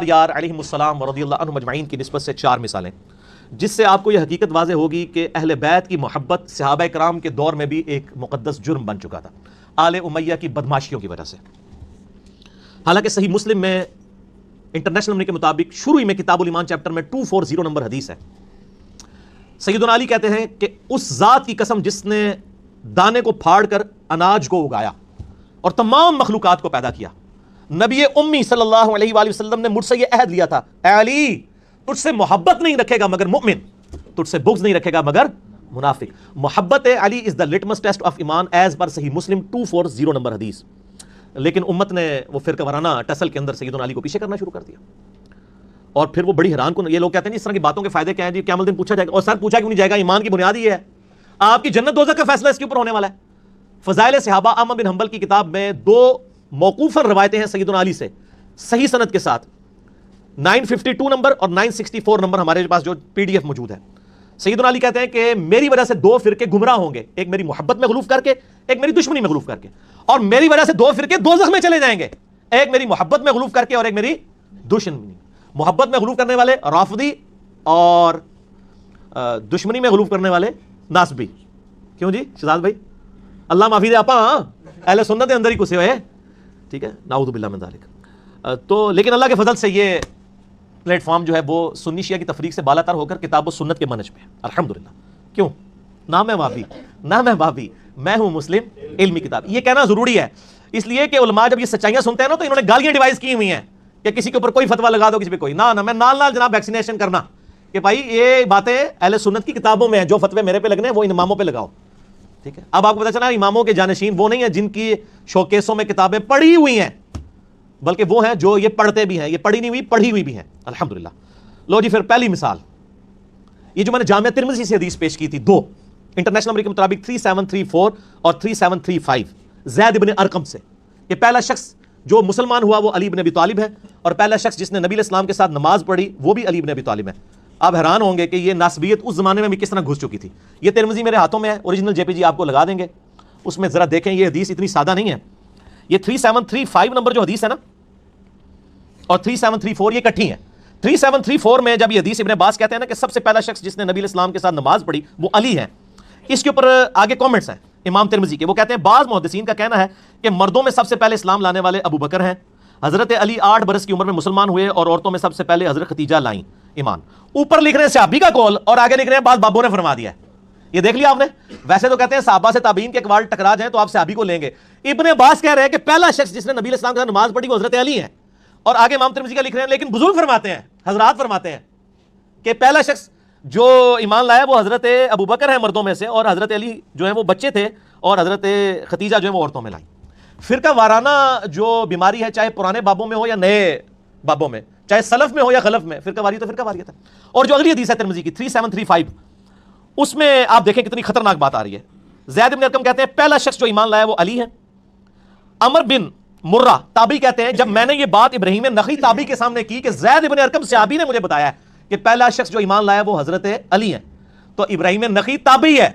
یار علیہم السلام ورضی اللہ عنہم اجمعین کی نسبت سے 4 مثالیں جس سے آپ کو یہ حقیقت واضح ہوگی کہ اہل بیت کی محبت صحابہ کرام کے دور میں بھی ایک مقدس جرم بن چکا تھا آل امیہ کی بدماشیوں کی وجہ سے۔ حالانکہ صحیح مسلم میں انٹرنیشنل نمبر کے مطابق شروع میں کتاب الایمان چیپٹر میں 240 نمبر حدیث ہے۔ سیدنا علی کہتے ہیں کہ اس ذات کی قسم جس نے دانے کو پھاڑ کر اناج کو اگایا اور تمام مخلوقات کو پیدا کیا، نبی امی صلی اللہ علیہ وآلہ وسلم نے مجھ سے یہ عہد لیا تھا، اے علی تجھ سے محبت نہیں رکھے گا مگر مومن، تجھ سے بغض نہیں رکھے گا مگر منافق۔ محبت علی از دا لٹمس ٹیسٹ آف ایمان ایز پر صحیح مسلم 240 نمبر حدیث۔ لیکن امت نے وہ فرقہ وارانہ ٹسل کے اندر سیدنا علی کو پیچھے کرنا شروع کر دیا، اور پھر وہ بڑی حیران کن، یہ لوگ کہتے ہیں اس طرح کی باتوں کے فائدے کیا ہیں جی، قیامت دن پوچھا جائے گا، اور سر پوچھا کیوں نہیں جائے گا، ایمان کی بنیاد یہ ہے، آپ کی جنت دوزخ کا فیصلہ اس کے اوپر ہونے والا ہے۔ فضائل صحابہ احمد بن حنبل کی کتاب میں 2 موقوفاً روایتیں ہیں سیدنا علی سے صحیح سند کے ساتھ، 952 نمبر اور 964 نمبر ہمارے پاس جو PDF موجود ہے۔ سیدنا علی کہتے ہیں کہ میری وجہ سے 2 فرقے گمراہ ہوں گے، ایک میری محبت میں غلوف کر کے، ایک میری دشمنی میں غلوف کر کے، اور میری وجہ سے 2 فرقے دوزخ میں چلے جائیں گے، ایک میری محبت میں غلوف کر کے اور ایک میری دشمنی۔ محبت میں غلوف کرنے والے رافضی اور دشمنی میں غلوف کرنے والے ناسبی۔ کیوں جی شہزاد بھائی، اللہ معافی دے آپا، اہل سنت کے اندر ہی کسے ہوئے، ٹھیک ہے، نعوذ باللہ من ذالک۔ تو لیکن اللہ کے فضل سے یہ پلیٹ فارم جو ہے وہ سنی شیعہ کی تفریق سے بالا تر ہو کر کتاب و سنت کے منہج پہ ہے، الحمدللہ۔ کیوں؟ نہ میں وہابی، نہ میں وہابی، میں ہوں مسلم علمی کتاب۔ یہ کہنا ضروری ہے اس لیے کہ علماء جب یہ سچائیاں سنتے ہیں نا تو انہوں نے گالیاں ڈیوائز کی ہوئی ہیں کہ کسی کے اوپر کوئی فتویٰ لگا دو، کسی پہ کوئی، نہ میں نال نال جناب ویکسینیشن کرنا کہ بھائی یہ باتیں اہل سنت کی کتابوں میں ہیں، جو فتوے میرے پہ لگنے ہیں وہ ان اماموں پہ لگاؤ، ٹھیک ہے۔ اب آپ کو پتہ چلا اماموں کے جانشین وہ نہیں ہیں جن کی شوکیسوں میں کتابیں پڑھی ہوئی ہیں، بلکہ وہ ہیں جو یہ پڑھتے بھی ہیں، یہ پڑھی نہیں ہوئی پڑھی ہوئی بھی ہیں، الحمدللہ۔ لو جی پھر پہلی مثال، یہ جو میں نے جامعہ ترمذی سے حدیث پیش کی تھی 2 انٹرنیشنل نمبر کے مطابق 3734 اور 3735 زید بن ارقم سے، کہ پہلا شخص جو مسلمان ہوا وہ علی بن ابی طالب ہے، اور پہلا شخص جس نے نبی علیہ السلام کے ساتھ نماز پڑھی وہ بھی علی بن ابی طالب ہے۔ آپ حیران ہوں گے کہ یہ ناسبیت اس زمانے میں بھی کس طرح گھس چکی تھی۔ یہ ترمذی میرے ہاتھوں میں ہے، اوریجنل JPG آپ کو لگا دیں گے، اس میں ذرا دیکھیں، یہ حدیث اتنی سادہ نہیں ہے۔ یہ 3735 نمبر جو حدیث ہے نا اور 3734 یہ کٹھی ہیں۔ 3734 میں جب یہ حدیث ابن عباس کہتے ہیں نا کہ سب سے پہلا شخص جس نے نبی علیہ السلام کے ساتھ نماز پڑھی وہ علی ہے، اس کے اوپر آگے کامنٹس ہیں امام ترمذی کے، وہ کہتے ہیں بعض محدثین کا کہنا ہے کہ مردوں میں سب سے پہلے اسلام لانے والے ابو بکر ہیں، حضرت علی 8 برس کی عمر میں مسلمان ہوئے، اور عورتوں میں سب سے پہلے حضرت ختیجہ لائیں ایمان۔ اوپر لکھ رہے ہیں صحابی کا قول اور آگے لکھ رہے ہیں بعض بابوں نے فرما دیا ہے۔ یہ دیکھ لیا آپ نے، ویسے تو کہتے ہیں صحابہ سے تابعین کے اقوال ٹکرا جائیں تو آپ صحابی کو لیں گے، ابن عباس کہہ رہے ہیں کہ پہلا شخص جس نے نبی علیہ السلام کے ساتھ نماز پڑھی وہ حضرت علی ہیں، اور آگے امام ترمذی کا لکھ رہے ہیں، لیکن بزرگ فرماتے ہیں، حضرات فرماتے ہیں کہ پہلا شخص جو ایمان لایا وہ حضرت ابو بکر ہے مردوں میں سے، اور حضرت علی جو ہیں وہ بچے تھے، اور حضرت ختیجہ جو ہیں وہ عورتوں میں لائیں۔ فرقہ وارانہ جو بیماری ہے، چاہے پرانے بابوں میں ہو یا نئے بابوں میں، چاہے سلف میں ہو یا خلف میں، فرقہ واری تو فرقہ واریت ہے۔ اور جو اگلی حدیث ہے ترمذی کی 3735، اس میں آپ دیکھیں کتنی خطرناک بات آ رہی ہے۔ زید بن ارقم کہتے ہیں پہلا شخص جو ایمان لایا وہ علی ہے۔ عمر بن مرہ تابعی کہتے ہیں جب میں نے یہ بات ابراہیم نخعی تابعی کے سامنے کی کہ زید بن ارقم صحابی نے مجھے بتایا ہے کہ پہلا شخص جو ایمان لایا وہ حضرت علی ہے، تو ابراہیم نخعی تابعی ہے،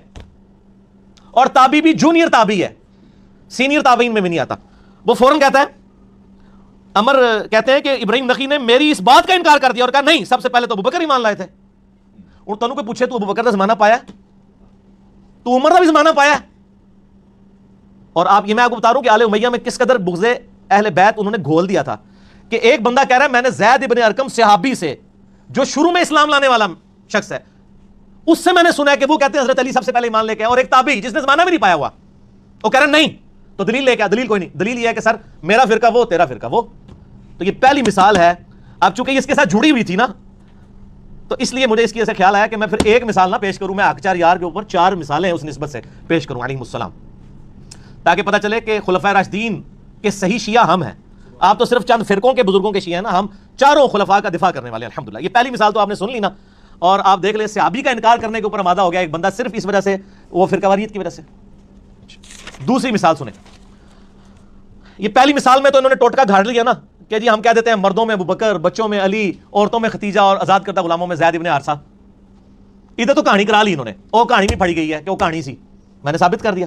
اور تابعی بھی جونیئر تابعی ہے، سینئر تابعین میں بھی نہیں آتا۔ وہ فوراً کہتا ہے، عمر کہتے ہیں کہ ابراہیم نخعی نے میری اس بات کا انکار کر دیا اور کہا نہیں، سب سے پہلے تو ابوبکر ایمان لائے تھے۔ اور تنوں کوئی پوچھے تو ابوبکر کا زمانہ پایا، تو عمر کا بھی زمانہ پایا۔ اور آپ یہ میں آپ کو بتا رہا ہوں کہ آل امیہ میں کس قدر بغض اہل بیت انہوں نے گھول دیا تھا کہ ایک بندہ کہہ رہا ہے میں نے زید ابن ارقم صحابی سے جو شروع میں اسلام لانے والا شخص ہے اس سے میں نے سنا ہے کہ وہ کہتے ہیں حضرت علی سب سے پہلے ایمان لے کے آئے، اور ایک تابعی جس نے زمانہ بھی نہیں پایا ہوا وہ کہہ رہا نہیں، تو دلیل لے کے آ، دلیل کوئی نہیں، دلیل یہ ہے کہ سر میرا فرقہ وہ تیرا فرقہ وہ۔ تو یہ پہلی مثال ہے۔ اب چونکہ یہ اس کے ساتھ جڑی ہوئی تھی نا تو اس لیے مجھے اس کی ایسا خیال آیا کہ میں پھر ایک مثال نہ پیش کروں، میں آقچار یار کے اوپر 4 مثالیں اس نسبت سے پیش کروں علیہ السلام، تاکہ پتہ چلے کہ خلفائے راشدین کے صحیح شیعہ ہم ہیں۔ آپ تو صرف چند فرقوں کے بزرگوں کے شیعہ ہیں نا، ہم چاروں خلفاء کا دفاع کرنے والے ہیں الحمدللہ۔ یہ پہلی مثال تو آپ نے سن لی نا، اور آپ دیکھ لیں صحابی کا انکار کرنے کے اوپر آمادہ ہو گیا ایک بندہ صرف اس وجہ سے، وہ فرقہ واریت کی وجہ سے۔ دوسری مثال سنیں، یہ پہلی مثال میں تو انہوں نے ٹوٹکا گھاڑ لیا نا کہ جی ہم کہہ دیتے ہیں مردوں میں ابوبکر، بچوں میں علی، عورتوں میں ختیجہ، اور آزاد کردہ غلاموں میں زید ابن حارثہ۔ ادھر تو کہانی کرا لی انہوں نے، وہ کہانی بھی پڑھی گئی ہے کہ وہ کہانی سی، میں نے ثابت کر دیا۔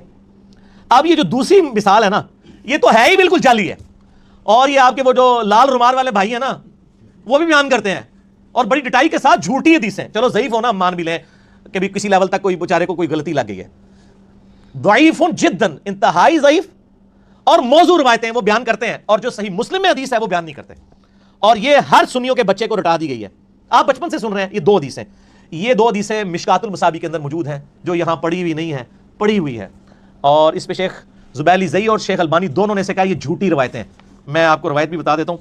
اب یہ جو دوسری مثال ہے نا یہ تو ہے ہی بالکل جعلی ہے، اور یہ آپ کے وہ جو لال رومال والے بھائی ہیں نا وہ بھی بیان کرتے ہیں اور بڑی ڈٹائی کے ساتھ جھوٹی حدیثیں. چلو ضعیف ہونا ہم مان بھی لیں کہ بھی کسی لیول تک کوئی بیچارے کو کوئی غلطی لگ گئی ہے. ضعیف جداً، انتہائی ضعیف اور موضوع روایتیں وہ بیان کرتے ہیں، اور جو صحیح مسلم میں حدیث ہے وہ بیان نہیں کرتے. اور یہ ہر سنیوں کے بچے کو رٹا دی گئی ہے. آپ بچپن سے سن رہے ہیں یہ دو حدیثیں، یہ دو حدیثیں مشکات المصابیح کے اندر موجود ہیں جو یہاں پڑھی ہوئی نہیں ہے، پڑھی ہوئی ہے. اور اس پہ شیخ زبیلی زئی اور شیخ البانی دونوں نے سے کہا یہ جھوٹی روایتیں ہیں. میں آپ کو روایت بھی بتا دیتا ہوں.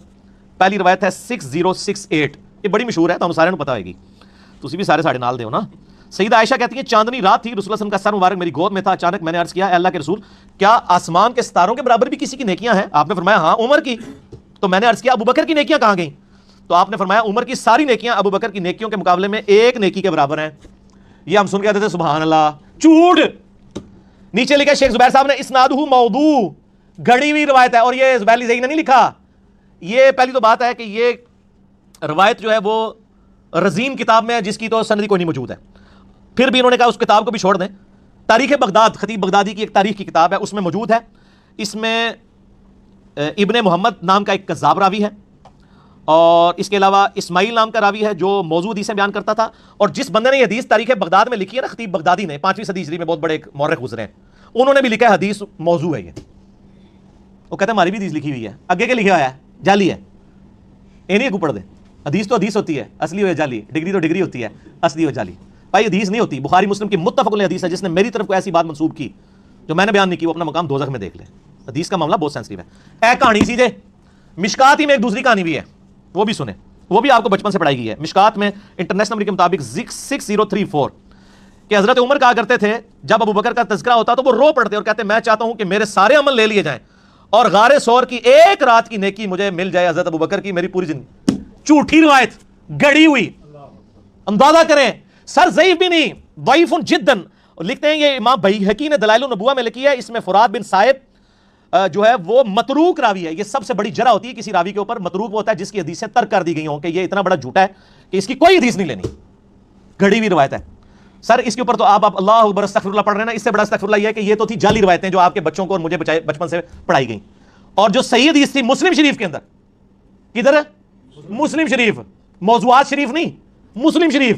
پہلی روایت ہے 6068، یہ بڑی مشہور ہے تو ہم سارے پتہ ہوئے گی، تو اسی بھی سارے ساڑھے نال دے ہو نا. سیدہ عائشہ کہتی ہے چاندنی رات تھی، رسول اللہ صلی اللہ علیہ وسلم کا سر مبارک میری گود میں تھا. اچانک میں نے عرض کیا اے اللہ کے رسول، کیا آسمان کے ستاروں کے برابر بھی کسی کی نیکیاں ہیں؟ آپ نے فرمایا ہاں عمر کی. تو میں نے عرض کیا ابو بکر کی نیکیاں کہاں گئیں؟ تو آپ نے فرمایا عمر کی ساری نیکیاں ابو بکر کی نیکیوں کے مقابلے میں ایک نیکی کے برابر ہیں. یہ ہم سن کے کہتے تھے سبحان اللہ، جھوٹ. نیچے لکھا شیخ زبیر صاحب نے اسنادہ موضوع، گھڑی ہوئی روایت ہے، اور یہ زبیلی زئی نے نہیں لکھا. یہ پہلی تو بات ہے کہ یہ روایت جو ہے وہ رزین کتاب میں ہے جس کی تو سندی کوئی نہیں موجود ہے. پھر بھی انہوں نے کہا اس کتاب کو بھی چھوڑ دیں. تاریخ بغداد، خطیب بغدادی کی ایک تاریخ کی کتاب ہے، اس میں موجود ہے. اس میں ابن محمد نام کا ایک کذاب راوی ہے، اور اس کے علاوہ اسماعیل نام کا راوی ہے جو موضوع حدیثیں بیان کرتا تھا. اور جس بندے نے یہ حدیث تاریخ بغداد میں لکھی ہے نا، خطیب بغدادی نے 5ویں صدی ہجری میں بہت بڑے ایک مورخ گزرے ہیں، انہوں نے بھی لکھا ہے حدیث موضوع ہے. یہ وہ کہتے ہیں ہماری بھی حدیث لکھی ہوئی ہے، آگے کے لکھا ہوا ہے جعلی ہے. یہ نہیں پڑھ دے، حدیث تو حدیث ہوتی ہے، اصلی ہو جعلی، ڈگری تو ڈگری ہوتی ہے، اصلی ہو جعلی. بھائی حدیث نہیں ہوتی. بخاری مسلم کی متفق علیہ حدیث ہے. جس نے میری طرف کو ایسی بات منسوب کی جو میں نے بیان نہیں کی، وہ اپنا مقام دوزخ میں دیکھ لے. حدیث کا معاملہ بہت سینسٹیو ہے. اے کہانی سیدھے مشکات ہی میں ایک دوسری کہانی بھی ہے، وہ بھی سنیں، وہ بھی آپ کو بچپن سے پڑھائی گئی ہے. مشکات میں انٹرنیشنل نمبر کے مطابق 6034 کہ حضرت عمر کہا کرتے تھے جب ابو بکر کا تذکرہ ہوتا تو وہ رو پڑتے اور کہتے میں چاہتا ہوں کہ میرے سارے عمل لے لیے جائیں اور غار ثور کی ایک رات کی نیکی مجھے مل جائے حضرت ابو بکر کی میری پوری زندگی. جھوٹی روایت، گڑی ہوئی. اندازہ کریں، سر ضعیف بھی نہیں، ضعیف جداً. لکھتے ہیں یہ امام بیہقی نے دلائل النبوہ میں لکھی ہے، اس میں فرات بن صائب جو ہے وہ متروک راوی ہے. یہ سب سے بڑی جرح ہوتی ہے کسی راوی کے اوپر. متروک ہوتا ہے جس کی حدیثیں ترک کر دی گئی ہوں کہ یہ اتنا بڑا جھوٹا ہے کہ اس کی کوئی حدیث نہیں لینی، گھڑی ہوئی روایت ہے. سر اس کے اوپر تو آپ اللہ اکبر استغفر اللہ پڑھ رہے ہیں نا، اس سے بڑا استغفر اللہ یہ ہے کہ یہ تو تھی جعلی روایتیں جو آپ کے بچوں کو اور مجھے بچپن سے پڑھائی گئیں. اور جو صحیح حدیث تھی مسلم شریف کے اندر، کدھر ہے؟ مسلم شریف، موضوعات شریف نہیں، مسلم شریف.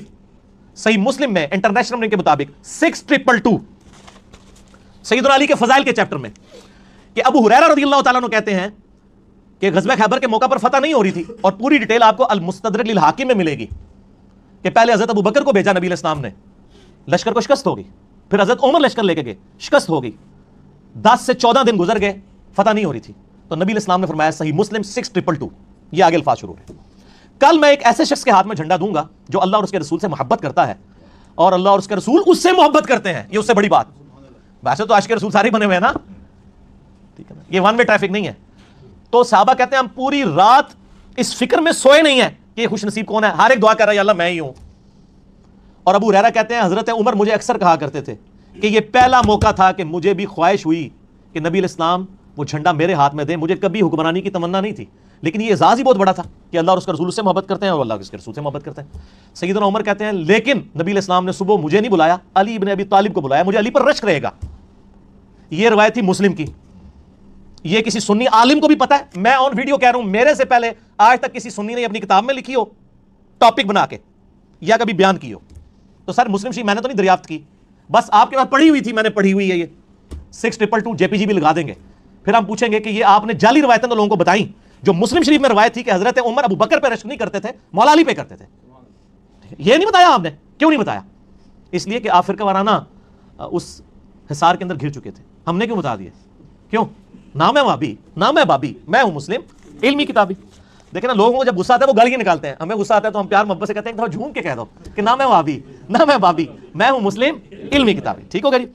صحیح مسلم میں انٹرنیشنل نمبر کے مطابق 6222 سیدنا علی کے فضائل کے چیپٹر میں کہ ابو ہریرہ رضی اللہ تعالیٰ عنہ کہتے ہیں کہ غزوہ خیبر کے موقع پر فتح نہیں ہو رہی تھی، اور پوری ڈیٹیل آپ کو المستدرک للحاکم میں ملے گی کہ پہلے حضرت ابو بکر کو بھیجا نبی علیہ السلام نے، لشکر کو شکست ہوگی. پھر حضرت عمر لشکر لے کے گئے، شکست ہو گئی. 10 سے 14 دن گزر گئے، فتح نہیں ہو رہی تھی. تو نبی علیہ السلام نے فرمایا صحیح مسلم 6222، یہ آگے الفاظ شروع ہے. کل میں ایک ایسے شخص کے ہاتھ میں جھنڈا دوں گا جو اللہ اور اس کے رسول سے محبت کرتا ہے اور اللہ اور اس کے رسول اس سے محبت کرتے ہیں. یہ اس سے بڑی بات. ویسے تو عاشق رسول سارے بنے ہوئے ہیں نا، ٹھیک ہے نا، یہ ون وے ٹریفک نہیں ہے. تو صحابہ کہتے ہیں ہم پوری رات اس فکر میں سوئے نہیں ہیں کہ یہ خوش نصیب کون ہے. ہر ایک دعا کر رہا ہے یا اللہ میں ہی ہوں. اور ابو ہریرہ کہتے ہیں حضرت عمر مجھے اکثر کہا کرتے تھے کہ یہ پہلا موقع تھا کہ مجھے بھی خواہش ہوئی کہ نبی علیہ السلام وہ جھنڈا میرے ہاتھ میں دیں. مجھے کبھی حکمرانی کی تمنا نہیں تھی، لیکن یہ اعزاز ہی بہت بڑا تھا کہ اللہ اور اس کے رسول سے محبت کرتے ہیں اور اللہ اس کے رسول سے محبت کرتے ہیں. سیدنا عمر کہتے ہیں لیکن نبی علیہ السلام نے صبح مجھے نہیں بلایا، علی ابن ابی طالب کو بلایا، مجھے علی پر رشک رہے گا. یہ روایت تھی مسلم کی. یہ کسی سنی عالم کو بھی پتا ہے. میں آن ویڈیو کہہ رہا ہوں، میرے سے پہلے آج تک کسی سنی نے اپنی کتاب میں لکھی ہو ٹاپک بنا کے یا کبھی بیان کی ہو. تو سر مسلم شریف میں نے تو نہیں دریافت کی، بس آپ کے پاس پڑھی ہوئی تھی، میں نے پڑھی ہوئی ہے. یہ 6222 JPG بھی لگا دیں گے. پھر ہم پوچھیں گے کہ یہ آپ نے جعلی روایتیں تو لوگوں کو بتائیں. جو مسلم شریف میں روایت تھی کہ حضرت عمر ابو بکر پہ رشک نہیں کرتے تھے، مولا علی پہ کرتے تھے، یہ نہیں بتایا آپ نے. کیوں نہیں بتایا؟ اس لیے کہ آپ فرقہ وارانہ اس حصار کے اندر گھر چکے تھے. ہم نے کیوں بتا دیا؟ کیوں؟ نام ہے وہابی، نام ہے بابی، میں ہوں مسلم علمی کتابی. دیکھیں نا لوگوں کو جب غصہ آتا ہے وہ گالیاں نکالتے ہیں. ہمیں غصہ آتا ہے تو ہم پیار محبت سے کہتے ہیں کہ جھوم کے کہہ دو کہ نام ہے وہابی، نام ہے بابی، میں ہوں مسلم علمی کتابی. ٹھیک ہوگا جی.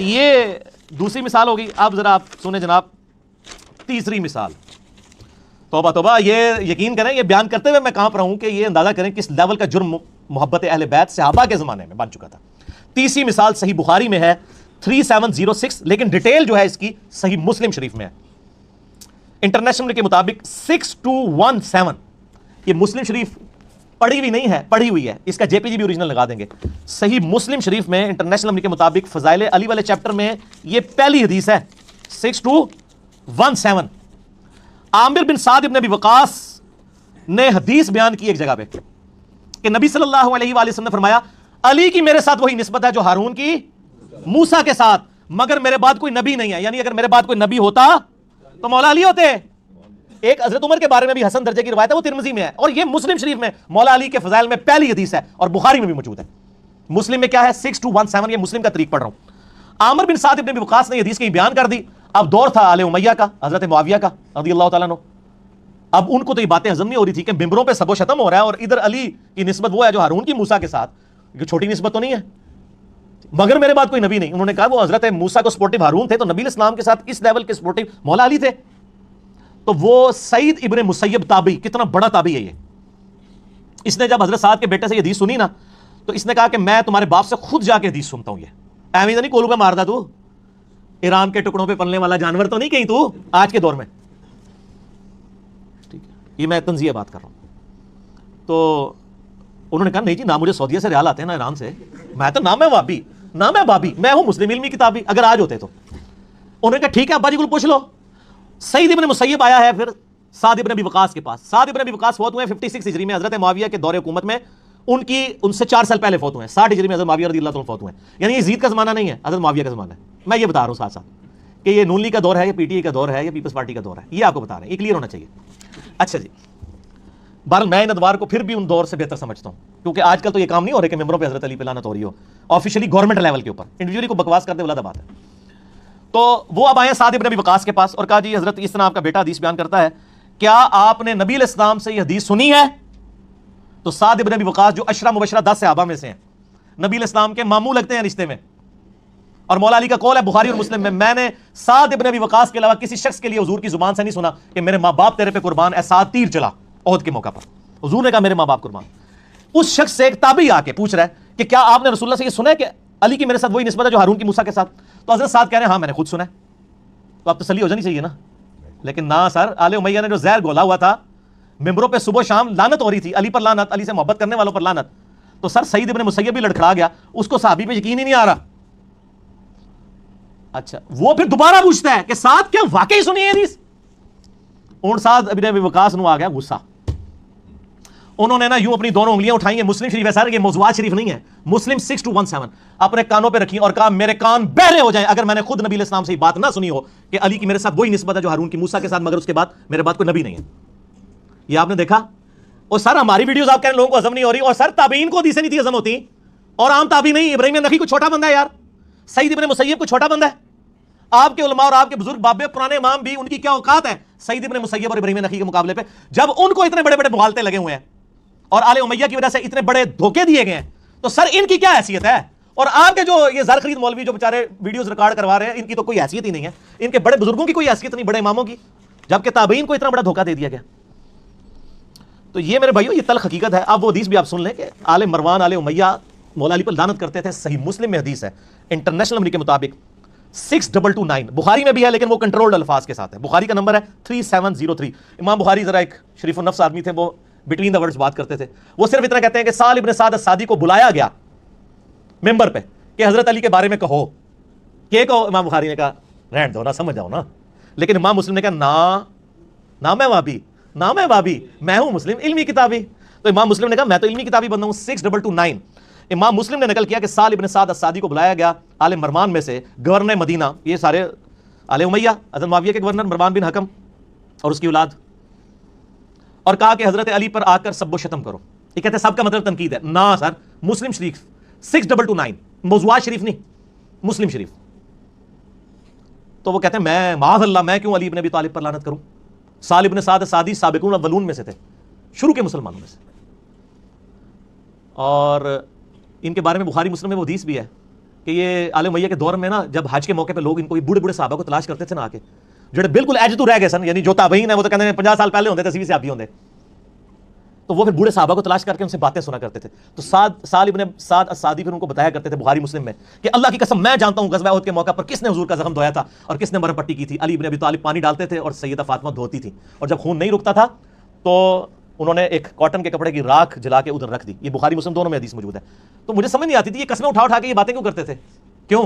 یہ دوسری مثال ہوگی. اب ذرا آپ سنیں جناب تیسری مثال. توبہ توبہ، یہ یقین کریں یہ بیان کرتے ہوئے میں کہاں پر ہوں کہ یہ اندازہ کریں کس لیول کا جرم محبت اہل بیت صحابہ کے زمانے میں بن چکا تھا. تیسری مثال صحیح بخاری میں ہے 3706، لیکن ڈیٹیل جو ہے اس کی صحیح مسلم شریف میں ہے. انٹرنیشنل کے مطابق 6217. یہ مسلم شریف پڑھی ہوئی نہیں ہے، پڑھی ہوئی ہے. اس کا JPG بھی اوریجنل لگا دیں گے. صحیح مسلم شریف میں انٹرنیشنل کے مطابق فضائل علی والے چیپٹر میں یہ پہلی حدیث ہے 6217. عامر بن سعد ابن ابی وقاص نے حدیث بیان کی ایک جگہ پہ کہ نبی صلی اللہ علیہ وآلہ وسلم نے فرمایا علی کی میرے ساتھ وہی نسبت ہے جو ہارون کی موسیٰ کے ساتھ، مگر میرے بعد کوئی نبی نہیں ہے. یعنی اگر میرے بعد کوئی نبی ہوتا تو مولا علی ہوتے. ایک حضرت عمر کے بارے میں بھی حسن درجے کی روایت ہے، وہ ترمذی میں ہے، اور یہ مسلم شریف میں مولا علی کے فضائل میں پہلی حدیث ہے، اور بخاری میں بھی موجود ہے. مسلم میں کیا ہے 6217، یہ مسلم کا طریق پڑھ رہا ہوں. عامر بن سعد بن ابی وقاص نے یہ حدیث کہیں بیان کر دی. اب دور تھا آل امیہ کا، حضرت معاویہ کا رضی اللہ تعالیٰ عنہ. اب ان کو تو یہ باتیں ہضم نہیں ہو رہی تھی کہ ممبروں پہ سب و شتم ہو رہا ہے، اور ادھر علی کی نسبت وہ ہے جو ہارون کی موسیٰ کے ساتھ. یہ چھوٹی نسبت تو نہیں ہے، مگر میرے بعد کوئی نبی نہیں. انہوں نے کہا وہ حضرت موسیٰ کو سپورٹو ہارون تھے، تو نبی اسلام کے ساتھ اس لیول کے سپورٹو مولا علی تھے. تو وہ سعید ابن مسیب تابعی، کتنا بڑا تابعی ہے یہ. اس نے جب حضرت سعد کے بیٹے سے یہ حدیث سنی نا، تو اس نے کہا کہ میں تمہارے باپ سے خود جا کے حدیث سنتا ہوں. یہ ایویں نہیں کولو پہ ماردا تو، ایران کے ٹکڑوں پہ پلنے والا جانور تو نہیں کہیں تو آج کے دور میں. ٹھیک ہے، یہ میں تنزیہ بات کر رہا ہوں. تو انہوں نے کہا نہیں جی، نہ مجھے سعودیہ سے ریال آتے ہیں نہ ایران سے، میں تو نہ میں وابی نہ میں بابی، میں ہوں مسلم علمی کتابی، اگر آج ہوتے تو. انہوں نے کہا ٹھیک ہے ابا جی کو پوچھ لو. سعید ابن مسیب آیا ہے پھر سعد ابن ابی وقاص کے پاس. سعد ابن ابی وقاص فوت ہوئے 56 ہجری میں حضرت معاویہ کے دور حکومت میں. ان سے 4 سال پہلے فوت ہوئے ہیں. 60 ہجری میں حضرت معاویہ رضی اللہ عنہ فوت ہوئے ہیں. یعنی یہ یزید کا زمانہ نہیں ہے، حضرت معاویہ کا زمانہ ہے. میں یہ بتا رہا ہوں ساتھ ساتھ کہ یہ نون لیگ کا دور ہے، یا پی ٹی آئی کا دور ہے، یا پیپلز پارٹی کا دور ہے، یہ آپ کو بتا رہے ہیں، یہ کلیئر ہونا چاہیے. اچھا جی، بہرحال میں ان ادوار کو پھر بھی ان دور سے بہتر سمجھتا ہوں، کیونکہ آج کل تو یہ کام نہیں ہو رہا کہ ممبروں پہ حضرت علی پہ لعنت ہو رہی ہو آفیشلی گورنمنٹ لیول کے اوپر. انڈیویجولی کو بکواس کرتے ولادہ بات ہے. تو وہ اب آئے سعد ابن ابی وقاص کے پاس اور کہا جی حضرت اس طرح آپ کا بیٹا حدیث بیان کرتا ہے، کیا آپ نے نبی علیہ السلام سے یہ حدیث سنی ہے؟ تو سعد ابن ابی وقاص جو عشرہ مبشرہ 10 صحابہ میں سے ہیں، نبی علیہ السلام کے ماموں لگتے ہیں رشتے میں، اور مولا علی کا قول ہے بخاری اور مسلم میں نے سعد ابن ابی وقاص کے علاوہ کسی شخص کے لیے حضور کی زبان سے نہیں سنا کہ میرے ماں باپ تیرے پہ قربان، اے سعد تیر چلا احد کے موقع پر. حضور نے کہا میرے ماں باپ قربان. اس شخص سے ایک تابعی آ کے پوچھ رہا ہے کہ کیا آپ نے رسول اللہ سے یہ سنا ہے کہ علی کی میرے ساتھ وہی نسبت ہے جو ہارون کی موسیٰ کے ساتھ؟ تو حضرت سعد کہہ رہے ہیں ہاں میں نے خود سنا ہے. تو آپ تسلی ہو جانی چاہیے نا. لیکن نہ سر، آل امیہ نے جو زہر گھولا ہوا تھا، ممبروں پہ صبح شام لعنت ہو رہی تھی، علی پر لعنت، علی سے محبت کرنے والوں پر لعنت. تو سر سعید ابن مسیب بھی لڑکھڑا گیا، اس کو صحابی پہ یقین ہی نہیں آ رہا. اچھا، وہ پھر دوبارہ پوچھتا ہے کہ سعد کیا واقعی سنی ہے حدیث؟ اون سعد ابن ابی وقاص نو آ گیا غصہ. انہوں نے نا یوں اپنی دونوں انگلیاں اٹھائیں، یہ مسلم شریف ہے سر، یہ موضوعات شریف نہیں ہے، مسلم 6217 اپنے کانوں پہ رکھی اور کہا میرے کان بہرے ہو جائیں اگر میں نے خود نبی علیہ السلام سے یہ بات نہ سنی ہو کہ علی کی میرے ساتھ وہی نسبت ہے جو ہارون کی موسیٰ کے ساتھ، مگر اس کے بعد میرے بعد کوئی نبی نہیں ہے. یہ آپ نے دیکھا. اور سر ہماری ویڈیوز آپ کہہ رہے ہیں لوگوں کو ہضم نہیں ہو رہی، اور سر تابعین کو حدیثیں نہیں تھی ہضم ہوتی، اور عام تابعی نہیں. ابراہیم نخعی کو چھوٹا بندہ ہے یار، سعید ابن مسیب کو چھوٹا بندہ ہے. آپ کے علماء اور آپ کے بزرگ بابے پرانے امام بھی، ان کی کیا اوقات ہے سعید ابن مسیب اور ابراہیم نخعی کے مقابلے پہ، جب ان کو اتنے بڑے بڑے مغالطے لگے ہوئے ہیں اور آل امیہ کی وجہ سے اتنے بڑے دھوکے دیے گئے ہیں. تو سر ان کی کیا حیثیت ہے؟ اور آپ کے جو یہ زر خرید مولوی جو بیچارے ویڈیوز ریکارڈ کروا رہے ہیں، ان کی تو کوئی حیثیت ہی نہیں ہے. ان کے بڑے بزرگوں کی کوئی حیثیت نہیں، بڑے اماموں کی، جبکہ تابعین کو اتنا بڑا دھوکہ دے دیا گیا. تو یہ میرے بھائیو یہ تلخ حقیقت ہے. اب وہ حدیث بھی آپ سن لیں کہ آل مروان آل امیہ مولا علی پر لعنت کرتے تھے. صحیح مسلم میں حدیث ہے انٹرنیشنل نمبر کے مطابق 6229، بخاری میں بھی ہے لیکن وہ کنٹرولڈ الفاظ کے ساتھ ہے. بخاری کا نمبر ہے 3703. امام بخاری ذرا ایک شریف النفس آدمی تھے، وہ بٹوین دا ورڈز بات کرتے تھے. وہ صرف اتنا کہتے ہیں کہ سال ابن سعد السعدی کو بلایا گیا ممبر پہ کہ حضرت علی کے بارے میں کہو. کہ کہو؟ امام بخاری نے کہا رہن دو نا، سمجھ جاؤ نا. لیکن امام مسلم نے کہا نہ میں وابی، نہ میں وابی، میں ہوں مسلم علمی کتابی. تو امام مسلم نے کہا میں تو علمی کتابی بندہ ہوں. 6229 امام مسلم نے نقل کیا کہ سال ابن سعد السعدی کو بلایا گیا آل مروان میں سے، گورنر مدینہ، یہ سارے آل امیہ، حضرت معاویہ کے گورنر مروان بن حکم اور اس کی اولاد، اور کہا کہ حضرت علی پر آ کر سب و شتم کرو. یہ کہتے ہیں سب کا مطلب تنقید ہے. نہ سر، مسلم شریف 6229، موضوعات شریف نہیں، مسلم شریف. تو وہ کہتے ہیں میں معاذ اللہ، میں کیوں علی ابن ابی طالب پر لعنت کروں؟ سال ابن سعد السعدی سابقون اولون میں سے تھے، شروع کے مسلمانوں میں سے. اور ان کے بارے میں بخاری مسلم میں وہ حدیث بھی ہے کہ یہ آل امیہ کے دور میں نا جب حج کے موقع پہ لوگ ان کو بوڑھے بوڑھے صحابہ کو تلاش کرتے تھے نا، آ کے جڑے بالکل ایج تو رہ گئے سن، یعنی جو تابعین ہیں وہ تو کہتے ہیں 50 سال پہلے ہوندے تھے، 80 سے آپ بھی ہوندے. تو وہ پھر بوڑھے صحابہ کو تلاش کر کے ان سے باتیں سنا کرتے تھے. تو سال ابن سعد السعدی پھر ان کو بتایا کرتے تھے بخاری مسلم میں کہ اللہ کی قسم میں جانتا ہوں غزوہ احد کے موقع پر کس نے حضور کا زخم دھویا تھا اور کس نے مرہم پٹی کی تھی. علی ابن ابی طالب پانی ڈالتے تھے اور سیدہ فاطمہ دھوتی تھی، اور جب خون نہیں رکتا تھا تو انہوں نے ایک کاٹن کے کپڑے کی راکھ جلا کے ادھر رکھ دی. یہ بخاری مسلم دونوں میں حدیث موجود ہے. تو مجھے سمجھ نہیں آتی تھی یہ قسمیں اٹھا کے یہ باتیں کیوں کرتے تھے؟ کیوں؟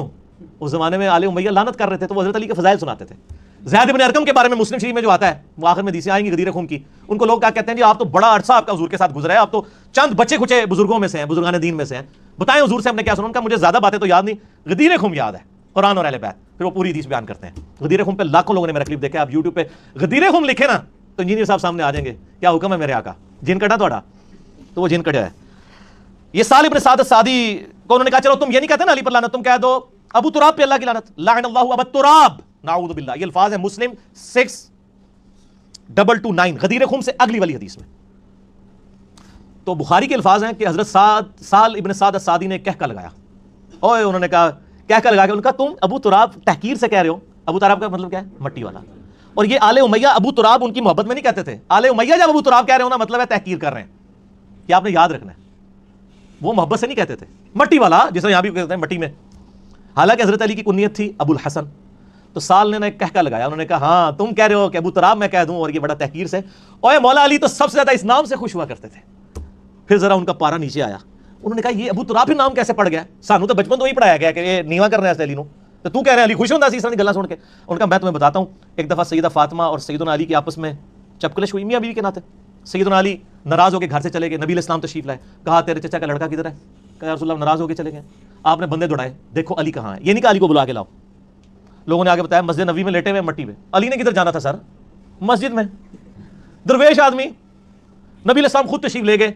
اس زمانے میں آل امیہ لعنت کر رہے تھے تو وہ حضرت علی کے فضائل سناتے تھے. زید بن ارقم کے بارے میں مسلم شریف میں جو آتا ہے، وہ آخر میں حدیثیں آئیں گی غدیر خون کی، ان کو لوگ کیا کہتے ہیں جی آپ تو بڑا عرصہ آپ کا حضور کے ساتھ گزرا ہے، آپ تو چند بچے کچے بزرگوں میں سے ہیں، بزرگان دین میں سے ہیں، بتائیں حضور سے ہم نے کیا سنا؟ ان کا مجھے زیادہ باتیں تو یاد نہیں، غدیر خون یاد ہے، قرآن اور اہل بیت، پھر وہ پوری حدیث بیان کرتے ہیں۔ غدیر خون پہ لاکھوں لوگوں نے میرا کلپ دیکھا ہے، آپ یوٹیوب پہ غدیر خون لکھے نا تو انجینئر صاحب سامنے آ جائیں گے، کیا حکم ہے میرے آقا، جن کٹا توڑا، تو وہ جن کٹا ہے۔ یہ سالم بن سعد السعدی کو انہوں نے کہا چلو تم یہ نہیں کہتے نا علی پر لعنت، تم کہہ دو ابو تراب پہ اللہ کی لعنت، لعن اللہ ابا تراب نعوذ باللہ، یہ الفاظ ہیں مسلم 6229 غدیر خم سے اگلی والی حدیث میں۔ تو بخاری کے الفاظ ہیں کہ حضرت سال ابن سعد السعدی نے کہکا لگایا، اوے انہوں نے کہا کہکا لگا کے ان کا تم ابو تراب تحقیر سے کہہ رہے ہو، ابو تراب کا مطلب کیا ہے؟ مٹی والا، اور یہ آل امیہ ابو تراب ان کی محبت میں نہیں کہتے تھے، آل امیہ جب ابو تراب کہہ رہے ہو نا مطلب ہے تحقیر کر رہے ہیں، یہ آپ نے یاد رکھنا ہے، وہ محبت سے نہیں کہتے تھے، مٹی والا جسے یہاں بھی کہتے ہیں مٹی میں، حالانکہ حضرت علی کی کنیت تھی ابو الحسن۔ تو سال نے ایک کہکا لگایا، انہوں نے کہا ہاں تم کہہ رہے ہو کہ ابو تراب میں کہہ دوں، اور یہ بڑا تحقیر سے، اوے مولا علی تو سب سے زیادہ اس نام سے خوش ہوا کرتے تھے۔ پھر ذرا ان کا پارا نیچے آیا، انہوں نے کہا یہ ابو تراب پھر نام کیسے پڑ گیا؟ سانو تو بچپن تو ہی پڑھایا گیا کہ یہ نیوا کرنا ہے علی نو، تو کہہ رہے ہیں علی خوش ہوتا سی اس طرح کی گلاں سن کے؟ ان کا میں تمہیں بتاتا ہوں، ایک دفعہ سیدہ فاطمہ اور سیدنا علی کی آپس میں چپکلش ہوئی، میاں بیوی کے ناطے۔ سیدنا علی ناراض ہو کے گھر سے چلے گئے، نبی علیہ السلام تشریف لائے، کہا تیرے چچا کا لڑکا کدھر ہے؟ کہا یا رسول اللہ ناراض ہو کے چلے گئے۔ آپ نے بندے دوڑائے، دیکھو علی کہاں ہے، یہ نہیں کہا علی کو بلا کے لاؤ، لوگوں نے آگے بتایا مسجد نبی میں لیٹے ہوئے مٹی میں۔ علی نے کدھر جانا تھا سر؟ مسجد میں، درویش آدمی۔ نبی علیہ السلام خود تشریف لے گئے،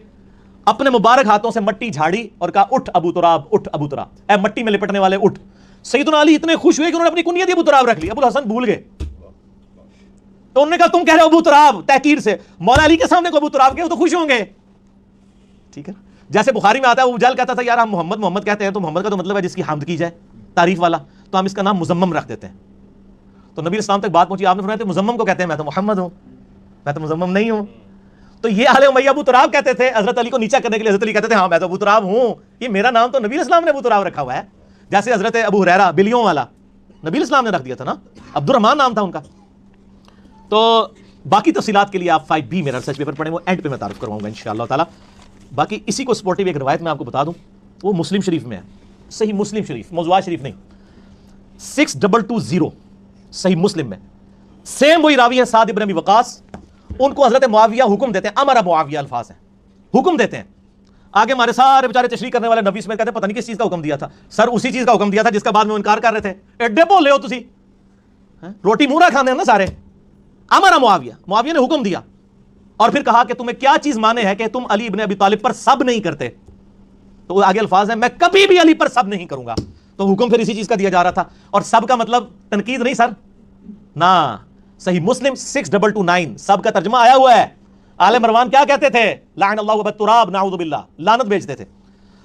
اپنے مبارک ہاتھوں سے مٹی جھاڑی اور کہا اٹھ ابو تراب، اٹھ ابو تراب، اے مٹی میں لپٹنے والے اٹھ۔ سیدنا علی اتنے خوش ہوئے کہ انہوں نے اپنی کنیت ابو تراب رکھ لی، ابو الحسن بھول گئے، تو انہوں نے کہا تم کہہ رہے ہو ابو تراب تحقیر سے، مولا علی کے سامنے کو ابو تراب کے وہ تو خوش ہوں گے، ٹھیک ہے۔ جیسے بخاری میں آتا ہے، ابو جہل کہتا تھا یار ہم محمد محمد کہتے ہیں تو محمد کا تو مطلب ہے جس کی حمد کی جائے، تعریف والا، تو ہم اس کا نام مزمم رکھ دیتے ہیں۔ تو نبی اسلام تک بات پہنچی، آپ نے فرمایا مزمم کو کہتے ہیں، میں تو محمد ہوں، میں تو مزمم نہیں ہوں۔ تو یہ آل امیہ ابو تراب کہتے تھے، حضرت علی کو نیچا کرنے کے لیے حضرت علی کہتے تھے ہاں میں تو ابو تراب ہوں، یہ میرا نام تو نبی اسلام نے ابو تراب رکھا ہوا ہے، جیسے حضرت ابو ہریرہ بلیوں والا نبی اسلام نے رکھ دیا تھا نا، عبد الرحمن نام تھا ان کا۔ تو باقی تفصیلات کے لیے آپ 5B میرا ریسرچ پیپر پڑھیں، وہ اینڈ پہ میں تعارف کرواؤں گا انشاءاللہ تعالی۔ باقی اسی کو سپورٹیو ایک روایت میں آپ کو بتا دوں، وہ مسلم شریف میں ہے، صحیح مسلم شریف، موضوعات شریف نہیں، 6220 صحیح مسلم میں، سیم وہی راوی ہیں سعد ابن ابی وقاص، ان کو حضرت معاویہ حکم دیتے ہیں، امر معاویہ الفاظ ہیں، حکم دیتے ہیں، آگے ہمارے سارے بیچارے تشریح کرنے والے نبی اسماعیل کہتے ہیں پتہ نہیں کس چیز کا حکم دیا تھا، سر اسی چیز کا حکم دیا تھا جس کا بعد میں انکار کر رہے تھے، ایڈے بولے ہو تسی، روٹی مورا کھانے ہیں نا سارے۔ امر معاویہ، معاویہ نے حکم دیا اور پھر کہا کہ تمہیں کیا چیز مانے ہے کہ تم علی ابن ابی طالب پر سب نہیں کرتے، تو آگے الفاظ ہیں میں کبھی بھی علی پر سب نہیں کروں گا، تو حکم پھر اسی چیز کا دیا جا رہا تھا، اور سب کا مطلب تنقید نہیں سر، نہ، صحیح مسلم 6229 سب کا ترجمہ آیا ہوا ہے۔ آل مروان کیا کہتے تھے؟ لعن اللہ ابا تراب نعوذ باللہ، لعنت بھیجتے تھے۔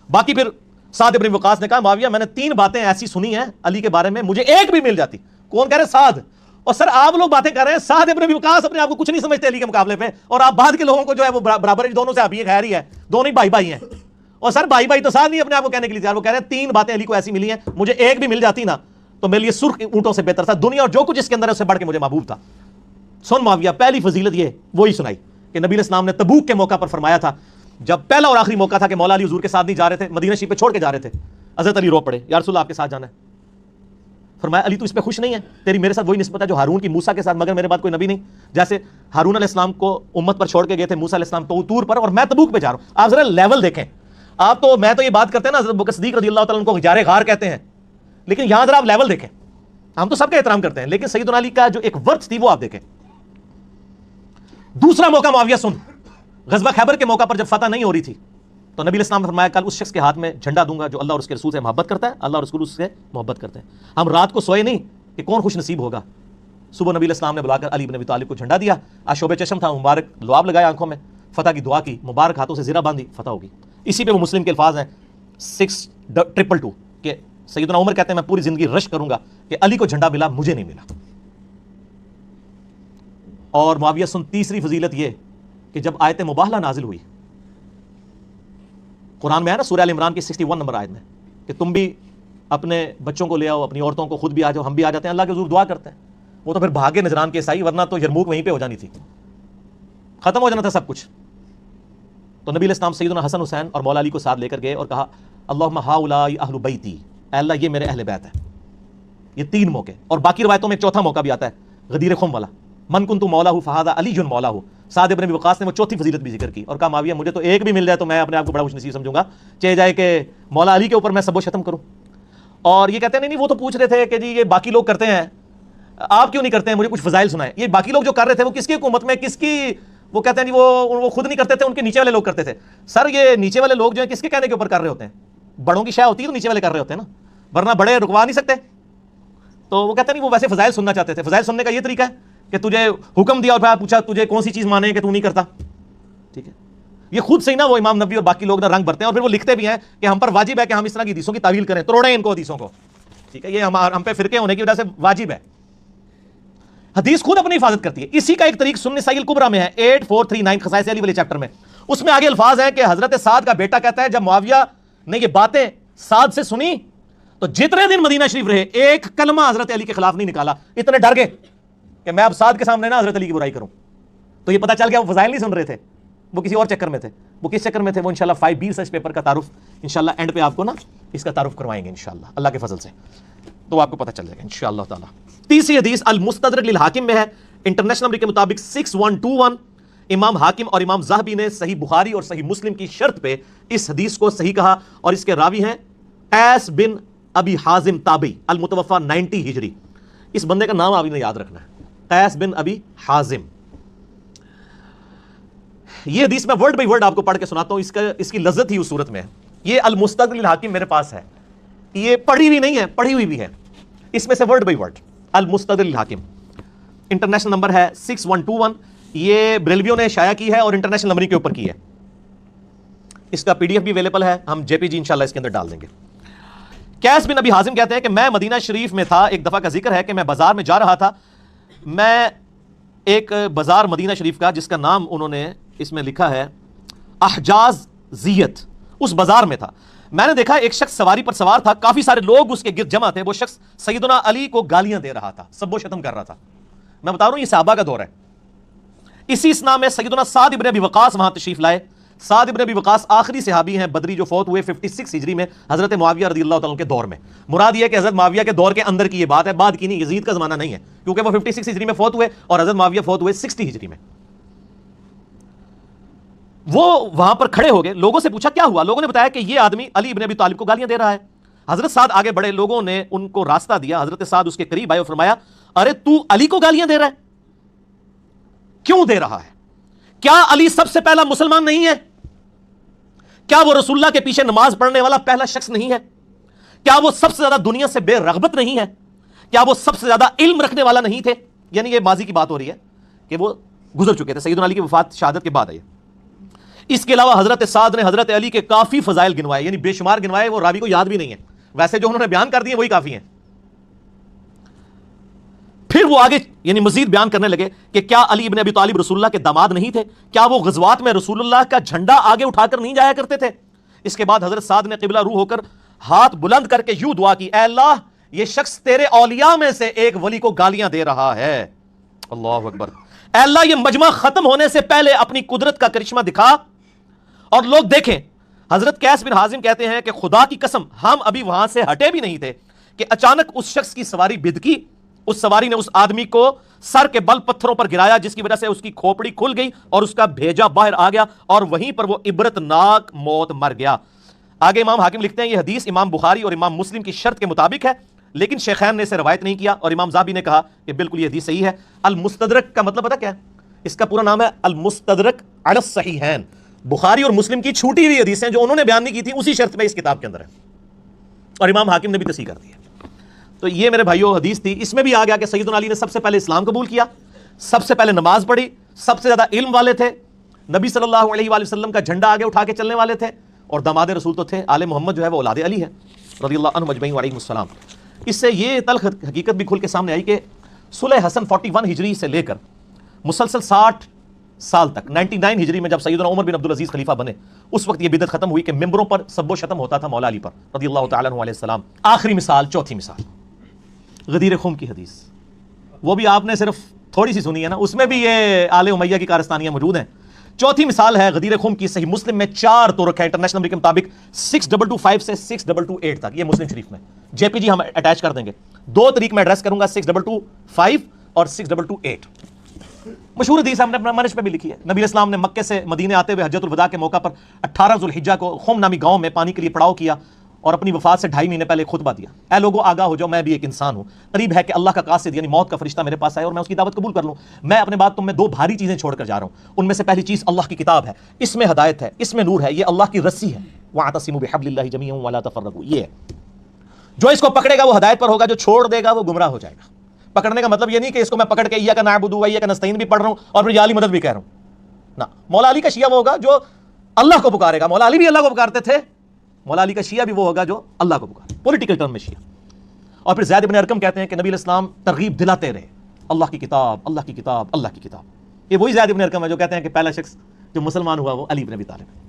باقی پھر سعد ابن وقاص نے کہا معاویہ میں نے 3 باتیں ایسی سنی ہیں علی کے بارے میں مجھے ایک بھی مل جاتی۔ کون کہہ رہے؟ سعد۔ اور سر آپ لوگ باتیں کر رہے ہیں، سعد ابن وقاص اپنے آپ کو کچھ نہیں سمجھتے علی کے مقابلے پہ، اور آپ بعد کے لوگوں کو جو ہے وہ برابر دونوں سے ابھی یہ خیر ہی ہے، دونوں ہی بھائی بھائی ہیں، اور سر بھائی بھائی تو سعد نہیں اپنے آپ کو کہنے کے لیے تیار، وہ کہہ رہے ہیں 3 باتیں علی کو ایسی ملی ہیں مجھے ایک بھی مل جاتی نا تو میرے لیے سرخ اونٹوں سے بہتر تھا، دنیا اور جو کچھ اس کے اندر ہے اس سے بڑھ کے مجھے محبوب تھا۔ سن معاویہ، پہلی فضیلت یہ وہی سنائی کہ نبی علیہ السلام نے تبوک کے موقع پر فرمایا تھا، جب پہلا اور آخری موقع تھا کہ مولا علی حضور کے ساتھ نہیں جا رہے تھے، مدینہ شریف پہ چھوڑ کے جا رہے تھے، حضرت علی رو پڑے یا رسول اللہ آپ کے ساتھ جانا ہے، فرمایا علی تو اس پہ خوش نہیں ہے، تیری میرے ساتھ وہی نسبت ہے جو ہارون کی موسیٰ کے ساتھ، مگر میرے بعد کوئی نبی نہیں، جیسے ہارون علیہ السلام کو امت پر چھوڑ کے گئے تھے موسیٰ علیہ السلام تو طور پر، اور میں تبوک پہ جا رہا ہوں۔ آپ ذرا لیول دیکھیں، آپ تو میں تو یہ بات کرتے ہیں نا حضرت بکر صدیق رضی اللہ تعالیٰ عنہ کو غجار غار کہتے ہیں، لیکن یہاں ذرا آپ لیول دیکھیں، ہم تو سب کا احترام کرتے ہیں لیکن سیدنا علی کا جو ایک ورث تھی وہ آپ دیکھیں۔ دوسرا موقع معاویہ سن، غزوہ خیبر کے موقع پر جب فتح نہیں ہو رہی تھی تو نبی علیہ السلام نے فرمایا کل اس شخص کے ہاتھ میں جھنڈا دوں گا جو اللہ اور اس کے رسول سے محبت کرتا ہے، اللہ اور رسول اس سے محبت کرتے ہیں۔ ہم رات کو سوئے نہیں کہ کون خوش نصیب ہوگا، صبح نبی علیہ السلام نے بلا کر علی بن ابی طالب کو جھنڈا دیا، آشوب چشم تھا، مبارک لعاب لگائے آنکھوں میں، فتح کی دعا کی، مبارک ہاتھوں سے زرہ باندھی، فتح ہوگی۔ اسی پہ وہ مسلم کے الفاظ ہیں 6222 کہ سیدنا عمر کہتے ہیں میں پوری زندگی رش کروں گا کہ علی کو جھنڈا ملا مجھے نہیں ملا۔ اور معاویہ سن، تیسری فضیلت یہ کہ جب آیت مباہلہ نازل ہوئی، قرآن میں ہے نا سورہ ال عمران کی 61 نمبر آیت میں کہ تم بھی اپنے بچوں کو لے آؤ، اپنی عورتوں کو، خود بھی آ جاؤ، ہم بھی آ جاتے ہیں، اللہ کے حضور دعا کرتے ہیں، وہ تو پھر بھاگے نجران کے عیسائی، ورنہ تو یرموک وہیں پہ ہو جانی تھی، ختم ہو جانا تھا سب کچھ۔ تو نبی علیہ السلام سیدنا حسن حسین اور مولا علی کو ساتھ لے کر گئے اور کہا اللہم ہؤلاء اہل بیتی، اے اللہ یہ میرے اہل بیت ہے۔ یہ 3 موقع، اور باقی روایتوں میں 4تھا موقع بھی آتا ہے غدیر خم والا، من کنت مولا ہوں فہذا علی جن مولا ہوں. سعد ابن ابی وقاص نے وہ چوتھی فضیلت بھی ذکر کی اور کہا معاویہ مجھے تو ایک بھی مل جائے تو میں اپنے آپ کو بڑا خوش نصیب سمجھوں گا، چاہے جائے کہ مولا علی کے اوپر میں سب و شتم کروں. اور یہ کہتے ہیں نہیں وہ تو پوچھ رہے تھے کہ جی یہ باقی لوگ کرتے ہیں آپ کیوں نہیں کرتے ہیں، مجھے کچھ فضائل سنائیں. یہ باقی لوگ جو کر رہے تھے وہ کس کی حکومت میں، کس کی، وہ کہتے ہیں نہیں وہ خود نہیں کرتے تھے، ان کے نیچے والے لوگ کرتے تھے. سر یہ نیچے والے لوگ جو ہیں کس کے کہنے کے اوپر کر رہے ہوتے ہیں؟ بڑوں کی شے ہوتی ہے تو نیچے والے کر رہے ہوتے ہیں نا، ورنہ بڑے رکوا نہیں سکتے. تو وہ کہتے ہیں نہیں وہ ویسے فضائل سننا چاہتے تھے. فضائل سننے کا یہ طریقہ ہے کہ تجھے حکم دیا اور پھر پوچھا تجھے کون سی چیز مانے کہ تو نہیں کرتا. ٹھیک ہے، یہ خود سے ہی نا وہ امام نبوی اور باقی لوگ نا رنگ بھرتے ہیں اور پھر وہ لکھتے بھی ہیں کہ ہم پر واجب ہے کہ ہم اس طرح کی حدیثوں کی تعویل کریں، توڑیں ان کو حدیثوں کو. ٹھیک ہے، یہ ہم پہ فرقے ہونے کی وجہ سے واجب ہے. حدیث خود اپنی حفاظت کرتی ہے. اسی کا ایک طریق سنن نسائی الکبریٰ میں ہے 8439 خصائص علی والے چیپٹر میں. اس میں آگے الفاظ ہیں کہ حضرت سعد کا بیٹا کہتا ہے جب معاویہ نے یہ باتیں سعد سے سنی تو جتنے دن مدینہ شریف رہے ایک کلمہ حضرت علی کے خلاف نہیں نکالا. اتنے ڈر گئے کہ میں اب سعد کے سامنے نا حضرت علی کی برائی کروں. تو یہ پتہ چل گیا وہ فضائل نہیں سن رہے تھے، وہ کسی اور چکر میں تھے. وہ کس چکر میں تھے؟ وہ انشاءاللہ 5B ریسرچ پیپر کا تعارف انشاءاللہ اینڈ پہ آپ کو نا اس کا تعارف کروائیں گے انشاءاللہ اللہ کے فضل سے، تو آپ کو پتہ چل جائے گا انشاءاللہ تعالی. تیسری حدیث المستدرک للحاکم میں ہے انٹرنیشنل نمبر کے مطابق 6121. امام حاکم اور امام ذہبی نے صحیح بخاری اور صحیح مسلم کی شرط پہ اس حدیث کو صحیح کہا اور اس کے راوی ہیں قیس بن ابی حازم تابعی المتوفى 90 ہجری. اس بندے کا نام آپ نے یاد رکھنا ہے، قیس بن ابی حازم. یہ حدیث میں ورڈ بائی ورڈ آپ کو پڑھ کے سناتا ہوں، اس کی لذت ہی اس صورت میں ہے. یہ المستدرک للحاکم میرے پاس ہے، یہ پڑھی ہوئی نہیں ہے، پڑھی ہوئی بھی ہے. اس میں سے ورڈ بائی ورڈ المستدرک للحاکم انٹرنیشنل نمبر ہے 6121. یہ بریلویوں نے شائع کی ہے اور انٹرنیشنل نمبر کے اوپر کی ہے. اس کا PDF بھی اویلیبل ہے، ہم JPG انشاءاللہ اس کے اندر ڈال دیں گے. قیس بن ابی حازم کہتے ہیں کہ میں مدینہ شریف میں تھا. ایک دفعہ کا ذکر ہے کہ میں بازار میں جا رہا تھا. میں ایک بازار مدینہ شریف کا جس کا نام انہوں نے اس میں لکھا ہے احجاز زیت، اس بازار میں تھا. میں نے دیکھا ایک شخص سواری پر سوار تھا، کافی سارے لوگ اس کے گرد جمع تھے. وہ شخص سیدنا علی کو گالیاں دے رہا تھا، سب و شتم کر رہا تھا. میں بتا رہا ہوں یہ صحابہ کا دور ہے. اسی اسنا میں سیدنا سعد ابن ابی وقاص وہاں تشریف لائے. سعد ابن ابی وقاص آخری صحابی ہیں بدری جو فوت ہوئے 56 ہجری میں حضرت معاویہ رضی اللہ تعالیٰ کے دور میں. مراد یہ کہ حضرت معاویہ کے دور کے اندر کی یہ بات ہے، بعد کی نہیں، یزید کا زمانہ نہیں ہے، کیونکہ وہ 56 ہجری میں فوت ہوئے اور حضرت معاویہ فوت ہوئے 60 ہجری میں. وہ وہاں پر کھڑے ہو گئے، لوگوں سے پوچھا کیا ہوا. لوگوں نے بتایا کہ یہ آدمی علی ابن ابی طالب کو گالیاں دے رہا ہے. حضرت سعد آگے بڑھے، لوگوں نے ان کو راستہ دیا. حضرت سعد اس کے قریب آئے اور فرمایا ارے تو علی کو گالیاں دے رہا ہے، کیوں دے رہا ہے؟ کیا علی سب سے پہلا مسلمان نہیں ہے؟ کیا وہ رسول اللہ کے پیچھے نماز پڑھنے والا پہلا شخص نہیں ہے؟ کیا وہ سب سے زیادہ دنیا سے بے رغبت نہیں ہے؟ کیا وہ سب سے زیادہ علم رکھنے والا نہیں تھے؟ یعنی یہ ماضی کی بات ہو رہی ہے کہ وہ گزر چکے تھے، سیدنا علی کی وفات شہادت کے بعد ہے. اس کے علاوہ حضرت سعد نے حضرت علی کے کافی فضائل گنوائے، یعنی بے شمار گنوائے، وہ راوی کو یاد بھی نہیں ہے، ویسے جو انہوں نے بیان کر دیے وہی کافی ہیں. پھر وہ آگے یعنی مزید بیان کرنے لگے کہ کیا علی ابن ابی طالب رسول اللہ کے داماد نہیں تھے؟ کیا وہ غزوات میں رسول اللہ کا جھنڈا آگے اٹھا کر نہیں جایا کرتے تھے؟ اس کے بعد حضرت سعد نے قبلہ رو ہو کر ہاتھ بلند کر کے یوں دعا کی، اے اللہ یہ شخص تیرے اولیاء میں سے ایک ولی کو گالیاں دے رہا ہے. اللہ اکبر. اے اللہ یہ مجمع ختم ہونے سے پہلے اپنی قدرت کا کرشمہ دکھا اور لوگ دیکھیں. حضرت قیس بن حازم کہتے ہیں کہ خدا کی قسم ہم ابھی وہاں سے ہٹے بھی نہیں تھے کہ اچانک اس شخص کی سواری بھدکی. اس سواری نے اس آدمی کو سر کے بل پتھروں پر گرایا جس کی وجہ سے اس کی کھوپڑی کھل گئی اور اس کا بھیجا باہر آ گیا اور وہیں پر وہ عبرتناک موت مر گیا. آگے امام حاکم لکھتے ہیں یہ حدیث امام بخاری اور امام مسلم کی شرط کے مطابق ہے، لیکن شیخین نے اسے روایت نہیں کیا اور امام ذہبی نے کہا کہ بالکل یہ حدیث صحیح ہے. المستدرک کا مطلب پتہ کیا ہے؟ اس کا پورا نام ہے المستدرک علی الصحیحین. بخاری اور مسلم کی چھوٹی ہوئی حدیثیں جو انہوں نے بیان نہیں کی تھی اسی شرط پہ اس کتاب کے اندر ہے اور امام حاکم نے بھی تصحیح کر دی ہے. تو یہ میرے بھائیو حدیث تھی. اس میں بھی آ گیا کہ سیدنا علی نے سب سے پہلے اسلام قبول کیا، سب سے پہلے نماز پڑھی، سب سے زیادہ علم والے تھے، نبی صلی اللہ علیہ وآلہ وسلم کا جھنڈا آگے اٹھا کے چلنے والے تھے اور داماد رسول تو تھے. آل محمد جو ہے وہ اولاد علی ہے رضی اللہ عنہ اجمعین وعلیہم السلام. اس سے یہ تلخ حقیقت بھی کھل کے سامنے آئی کہ صلح حسن 41 ہجری سے لے کر مسلسل 60 سال تک 99 ہجری میں جب سیدنا عمر بن عبدالعزیز خلیفہ بنے اس وقت یہ بدعت ختم ہوئی کہ ممبروں پر سب و شتم ہوتا تھا مولا علی پر رضی اللہ تعالیٰ عنہ علیہ السلام. آخری مثال، چوتھی مثال غدیر خم کی حدیث. وہ بھی آپ نے صرف تھوڑی سی سنی ہے نا، اس میں بھی یہ آل امیہ کی کارستانیاں موجود ہیں. چوتھی مثال ہے غدیر خم کی. صحیح مسلم میں 4 طرق ہے انٹرنیشنل نمبر کے مطابق 6225 سے 6228 تک. یہ مسلم شریف میں JPG ہم اٹیچ کر دیں گے. 2 طریق میں ایڈریس کروں گا 6225 اور 6228 مشہور حدیث ہم نے اپنا منش پہ بھی لکھی ہے. نبی علیہ السلام نے مکے سے مدینے آتے ہوئے حجۃ الوداع کے موقع پر 18 ذوالحجہ کو خم نامی گاؤں میں پانی کے لیے پڑاؤ کیا اور اپنی وفات سے 2.5 مہینے پہلے خطبہ دیا. اے لوگو آگاہ ہو جاؤ، میں بھی ایک انسان ہوں، قریب ہے کہ اللہ کا قاصد یعنی موت کا فرشتہ میرے پاس آئے اور میں اس کی دعوت قبول کر لوں. میں اپنے بعد تم میں 2 بھاری چیزیں چھوڑ کر جا رہا ہوں. ان میں سے پہلی چیز اللہ کی کتاب ہے، اس میں ہدایت ہے، اس میں نور ہے، یہ اللہ کی رسی ہے. وَاعْتَصِمُوا بِحَبْلِ اللَّهِ جَمِيعًا وَلَا تَفَرَّقُوا. یہ ہے جو اس کو پکڑے گا وہ ہدایت پر ہوگا، جو چھوڑ دے گا وہ گمراہ ہو جائے گا. پکڑنے کا مطلب یہ نہیں کہ اس کو میں پکڑ کے ایاک نعبد و ایاک نستعین بھی پڑھ رہا ہوں اور پھر یا علی مدد بھی کہہ رہا ہوں. نہ، مولا علی کا شیعہ وہ ہوگا جو اللہ کو پکارے گا. مولا علی بھی اللہ کو پکارتے تھے. مولا علی کا شیعہ بھی وہ ہوگا جو اللہ کو پکارے، پولیٹیکل ٹرم میں شیعہ. اور پھر زید بن ارقم کہتے ہیں کہ نبی علیہ السلام ترغیب دلاتے رہے، اللہ کی کتاب، اللہ کی کتاب، اللہ کی کتاب. یہ وہی زید بن ارقم ہے جو کہتے ہیں کہ پہلا شخص جو مسلمان ہوا وہ علی بن ابی طالب ہے.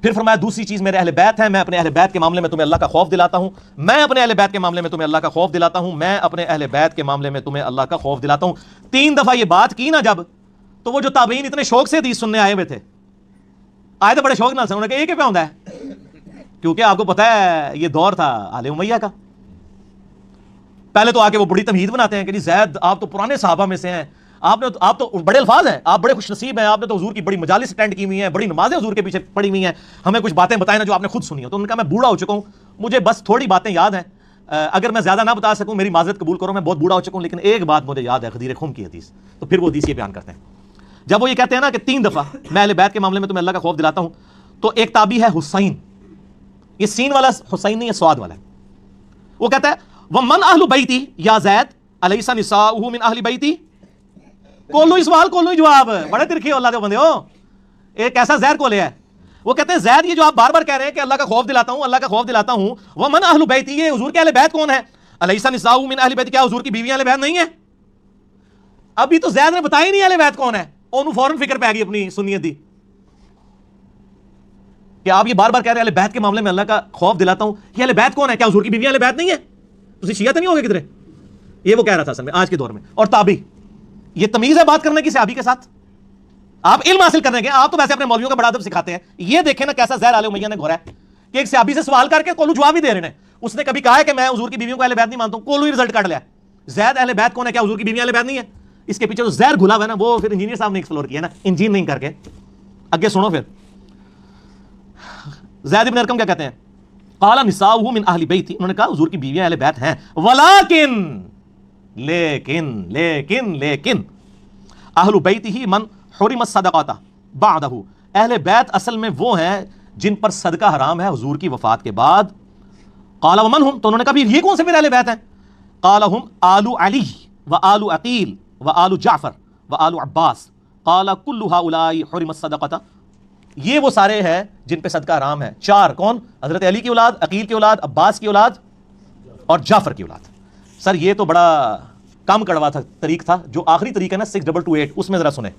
پھر فرمایا دوسری چیز میرے اہل بیت ہیں، میں اپنے اہل بیت کے معاملے میں تمہیں اللہ کا خوف دلاتا ہوں. میں اپنے اہل بیت کے معاملے میں تمہیں اللہ کا خوف دلاتا ہوں. میں اپنے اہل بیت کے معاملے میں تمہیں اللہ کا خوف دلاتا ہوں. 3 دفعہ یہ بات کی نا جب، تو وہ جو تابعین اتنے شوق سے حدیث سننے آئے ہوئے تھے، آئے تو بڑے شوق نہ سننے کہ یہ کیا پہ ہوتا ہے، کیونکہ آپ کو پتہ ہے یہ دور تھا آل امیہ کا. پہلے تو آ کے وہ بڑی تمہید بناتے ہیں کہ جی زید آپ تو پرانے صحابہ میں سے ہیں، آپ تو بڑے الفاظ ہیں، آپ بڑے خوش نصیب ہیں، آپ نے تو حضور کی بڑی مجالس اٹینڈ کی ہوئی ہیں، بڑی نمازیں حضور کے پیچھے پڑھی ہوئی ہیں، ہمیں کچھ باتیں بتائیں نا جو آپ نے خود سنی ہو. تو انہوں نے کہا میں بوڑھا ہو چکا ہوں، مجھے بس تھوڑی باتیں یاد ہیں، اگر میں زیادہ نہ بتا سکوں میری معذرت قبول کرو، میں بہت بوڑھا ہو چکا ہوں، لیکن ایک بات مجھے یاد ہے غدیر خم کی حدیث. تو پھر وہ حدیث یہ بیان کرتے ہیں جب وہ یہ کہتے ہیں نا کہ 3 دفعہ میں اہل بیت کے معاملے میں تمہیں اللہ کا خوف دلاتا ہوں. تو ایک تابعی ہے حسین، یہ سین والا حسین نہیں ہے، سواد والا ہے. وہ کہتا ہے وَمَنْ أَهْلُ بَيْتِي يَا زَيْدُ أَلَيْسَ نِسَاؤُهُ مِنْ أَهْلِ بَيْتِي. کولوئی سوال کولوئی جواب، بڑے ترکھی اللہ کے بندے ہو، ایک ایسا زہر کو لے ہے. وہ کہتے ہیں زید یہ جو آپ بار بار کہہ رہے ہیں کہ اللہ کا خوف دلاتا ہوں، اللہ کا خوف دلاتا ہوں، وَمَنْ أَهْلُ بَيْتِي، یہ حضور کے اہل بیت کون ہے؟ أَلَيْسَ نِسَاؤُهُ مِنْ أَهْلِ بَيْتِي، کیا حضور کی بیویاں اہل بیت نہیں ہیں؟ ابھی تو زید نے بتایا ہی نہیں اہل بیت کون ہے، انہوں فوراً فکر پہ آ گئی اپنی سنیت دی کہ آپ یہ بار بار کہہ رہے ہیں اہل بیت کے معاملے میں اللہ کا خوف دلاتا ہوں، یہ اہل بیت کون ہے؟ کیا حضور کی بیویاں اہل بیت نہیں ہیں؟ تسی شیعہ تو نہیں ہوگے کدھر؟ یہ وہ کہہ رہا تھا اصل میں آج کے دور میں. اور تابعی، یہ تمیز ہے بات کرنے کی صحابی کے ساتھ؟ آپ علم حاصل کرنے کے، آپ تو ویسے اپنے مولویوں کا بڑا ادب سکھاتے ہیں. یہ دیکھیں نا کیسا زہر آل امیہ نے گھورا ہے کہ ایک صحابی سے سوال کر کے کولو جواب ہی دے رہے ہیں. اس نے کبھی کہا ہے کہ میں حضور کی بیویوں کو اہل بیت نہیں مانتا ہوں، کولو ہی رزلٹ کاٹ لیا. زید اہل بیت کون ہے؟ کیا حضور کی بیویاں اہل بیت نہیں ہے؟ اس کے پیچھے جو زہر گھلا ہوا ہے نا وہ پھر انجینئر صاحب نے ایکسپلور کیا نا، انجین نہیں کر کے. آگے سنو پھر زید بن ارقم کیا کہتے ہیں، قال نساؤہ من اہل بیتی، انہوں نے کہا حضور کی بیویاں اہل بیت ہیں، لیکن اہل بیتہ من حرم الصدقۃ بعدہ، اہل بیت اصل میں وہ ہیں جن پر صدقہ حرام ہے حضور کی وفات کے بعد. قال ومن ہم، تو انہوں نے کہا یہ کون سے پھر اہل بیت ہیں؟ قال ہم آل علی و آل عقیل و آل جعفر و آل عباس. قال کل ہؤلاء حرم الصدقۃ، یہ وہ سارے ہیں جن پہ صدقہ حرام ہے. 4 کون؟ حضرت علی کی اولاد، عقیل کی اولاد، عباس کی اولاد اور جعفر کی اولاد. سر یہ تو بڑا کم کڑوا تھا طریق تھا، جو آخری طریق ہے نا 6228 اس میں ذرا سنیں.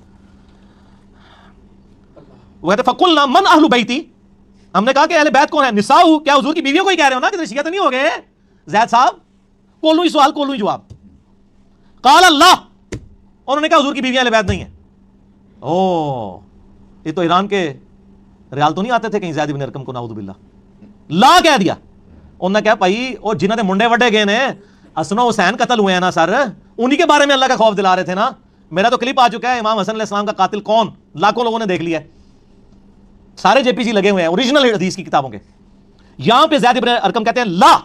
وہ کہتے فقلنا من اہل بیتی، ہم نے کہا کہ اہل بیت کون ہے؟ نساؤ، کیا حضور کی بیویوں کو ہی کہہ رہے ہو نا کہ شیعہ تو نہیں ہو گئے زید صاحب؟ کولوئی سوال کولوئی جواب. قال اللہ، انہوں نے کہا حضور کی بیویاں اہل بیت نہیں ہیں. او یہ تو ایران کے ریال تو نہیں آتے تھے کہیں زید بن ارقم کو نعوذ باللہ لا کہہ دیا. انہوں نے کہا بھائی وہ جنہوں نے منڈے وڈے گئے نے حسن و حسین قتل ہوئے ہیں نا سر، انہی کے بارے میں اللہ کا خوف دلا رہے تھے نا. میرا تو کلپ آ چکا ہے امام حسن علیہ السلام کا قاتل کون، لاکھوں لوگوں نے دیکھ لیا ہے، سارے جے پی جی لگے ہوئے ہیں اوریجنل حدیث کی کتابوں کے. یہاں پہ زید بن ارقم کہتے ہیں لا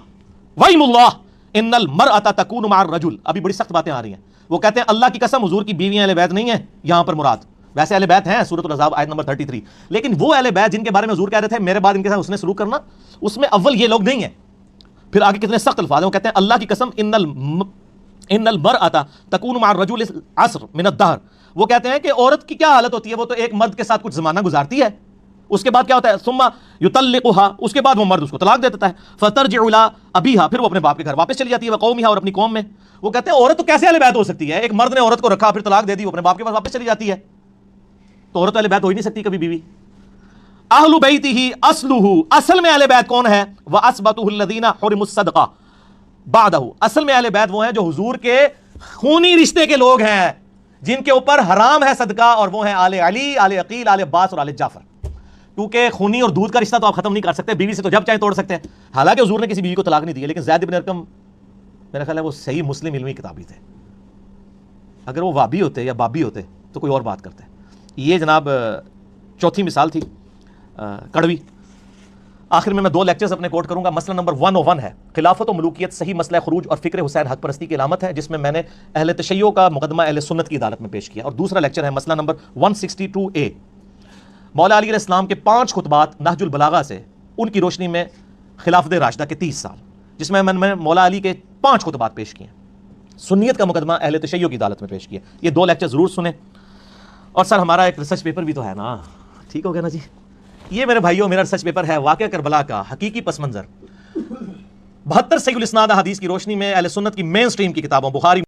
ویم اللہ ان المرأۃ تکون مع الرجل، ابھی بڑی سخت باتیں آ رہی ہیں. وہ کہتے ہیں اللہ کی قسم حضور کی بیویاں اہل بیت نہیں ہیں یہاں پر مراد. ویسے اہل بیت ہیں سورۃ الاحزاب آیت نمبر 33، لیکن وہ اہل بیت جن کے بارے میں حضور کہہ رہے تھے میرے بعد ان کے ساتھ حسن سلوک کرنا، اس میں اول یہ لوگ نہیں ہیں. پھر آگے کتنے سخت الفاظ ہیں. وہ کہتے ہیں اللہ کی قسم ان المرأۃ تکون مع الرجل عصر من الدہر، وہ کہتے ہیں کہ عورت کی کیا حالت ہوتی ہے، وہ تو ایک مرد کے ساتھ کچھ زمانہ گزارتی ہے، اس کے بعد کیا ہوتا ہے ثم یطلقها، اس کے بعد وہ مرد اس کو طلاق دے دیتا ہے، فترجع الی ابیہا، پھر وہ اپنے باپ کے گھر واپس چلی جاتی ہے، وقومہا، اور اپنی قوم میں. وہ کہتے ہیں عورت تو کیسے اہل بیت ہو سکتی ہے؟ ایک مرد نے عورت کو رکھا پھر طلاق دے دی، وہ اپنے باپ کے پاس واپس چلی جاتی ہے، تو عورت اہل بیت ہو ہی نہیں سکتی کبھی بیوی. اہل بیتہ اصلہ، اصل میں اہل بیت کون ہے؟ واثبتہ الذین حرموا الصدقہ بعدہ، اصل میں اہل بیت وہ ہیں جو حضور کے خونی رشتے کے لوگ ہیں جن کے اوپر حرام ہے صدقہ، اور وہ ہیں آل علی، آل عقیل، آل عباس اور آل جعفر. کیونکہ خونی اور دودھ کا رشتہ تو آپ ختم نہیں کر سکتے، بیوی سے تو جب چاہے توڑ سکتے ہیں. حالانکہ حضور نے کسی بیوی کو طلاق نہیں دی ہے، لیکن زید بن ارقم میرا خیال ہے وہ صحیح مسلم علمی کتابی تھے. اگر وہ وابی ہوتے یا بابی ہوتے تو کوئی اور بات کرتے. یہ جناب چوتھی مثال تھی کڑوی. آخر میں 2 لیکچرز اپنے کوٹ کروں گا. مسئلہ نمبر 101 ہے خلافت و ملوکیت صحیح مسئلہ خروج اور فکر حسین حق پرستی کی علامت ہے، جس میں نے اہل تشیع کا مقدمہ اہل سنت کی عدالت میں پیش کیا. اور دوسرا لیکچر ہے مسئلہ نمبر 162A، مولا علی علیہ السلام کے 5 خطبات نہج البلاغہ سے ان کی روشنی میں خلافت راشدہ کے 30 سال، جس میں میں مولا علی کے 5 خطبات پیش کیے. سنیت کا مقدمہ اہل تشیع کی عدالت میں پیش کیا. یہ 2 لیکچر ضرور سنیں. اور سر ہمارا ایک ریسرچ پیپر بھی تو ہے نا، ٹھیک ہو گیا نا جی. یہ میرے بھائیوں میرا ریسرچ پیپر ہے واقعہ کربلا کا حقیقی پس منظر، 72 صحیح الاسناد احادیث کی روشنی میں اہل سنت کی مین سٹریم کی کتابوں بخاری